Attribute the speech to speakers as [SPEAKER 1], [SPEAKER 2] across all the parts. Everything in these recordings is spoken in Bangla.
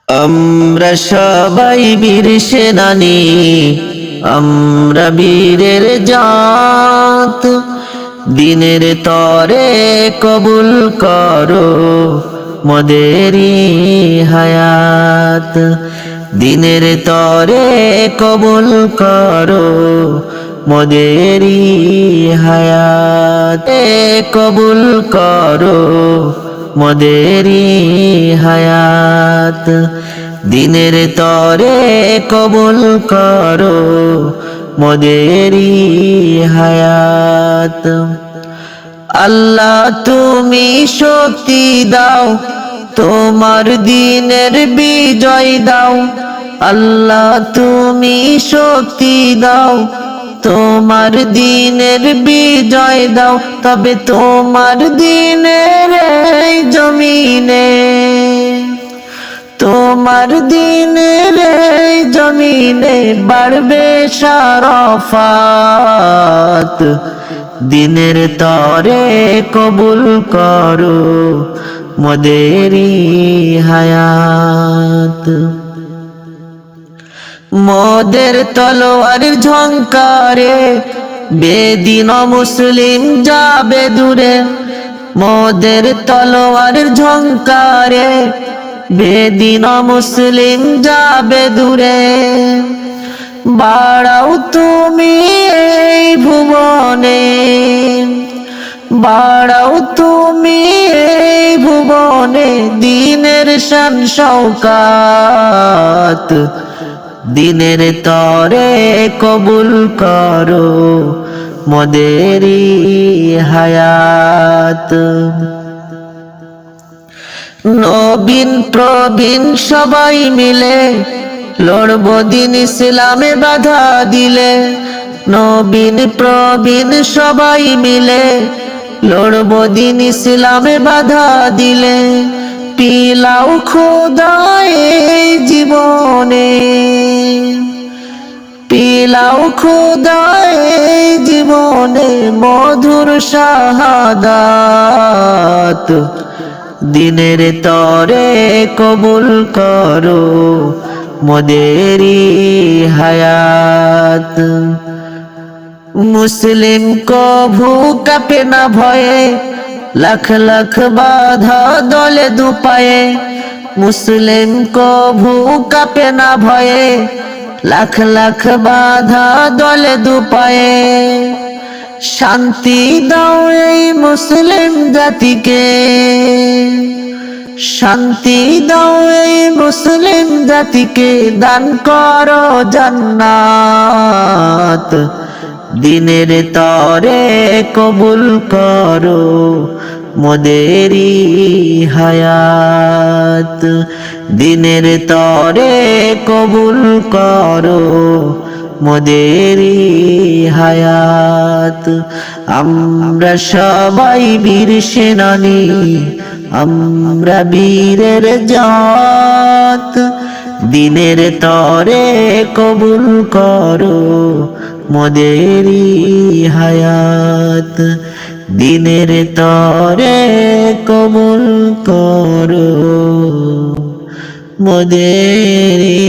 [SPEAKER 1] আমরা সবাই বীর সেনানী, আমরা বীরের জাত। দিনের তরে কবুল করো মোদেরি হায়াত। দিনের তরে কবুল করো মোদেরি হায়াত। কবুল করো মোদেরি হায়াত। দিনের তরে কবুল করো মোদেরি হায়াত। আল্লাহ তুমি শক্তি দাও, তোমার দিনের বিজয় দাও। আল্লাহ তুমি শক্তি দাও, তোমার দিনের বিজয় দাও। তবে তোমার দিনের এই জমিনে, তোমার দিনের এই জমিনে বাড়বে শারাফাত। দিনের তরে কবুল করো মোদেরি হায়াত। মোদের তলোয়ারের ঝংকারে বেদিন মুসলিম যাবে দূরে। মোদের তলোয়ারের ঝংকারে বেদিন মুসলিম যাবে দূরে। বাড়াও তুমি এই ভুবনে, বাড়াও তুমি এই ভুবনে দিনের শান শওকাত। দিনের তরে কবুল করো মোদেরি হায়াত। নবীন প্রবীণ সবাই মিলে লড়বো দিন ইসলামে বাধা দিলে। নবীন প্রবীণ সবাই মিলে লড়বো দিন ইসলামে বাধা দিলে। পিলাও খোদা এই জীবনে, পিলাও খোদা এই জীবনে মধুর শাহাদাত। দিনের তরে কবুল করো মোদেরি হায়াত। মুসলিম কভু কাঁপে না ভয়ে, লাখ লাখ বাধা দলে দুপায়ে। মুসলিম কভু কাঁপে না ভয়ে, লাখ লাখ বাধা দলে দুপায়ে। শান্তি দাও এই মুসলিম জাতিকে, শান্তি দাও এই মুসলিম জাতিকে, দান করো জান্নাত। দিনের তরে কবুল করো মোদেরি হায়াত। দিনের তরে কবুল করো মোদেরি হায়াত। আমরা সবাই বীর সেনানী, আমরা বীরের জাত। দিনের তরে কবুল করো মোদেরি হায়াত। দিনের তরে কবুল করো মোদেরি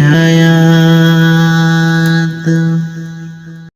[SPEAKER 1] হায়াত।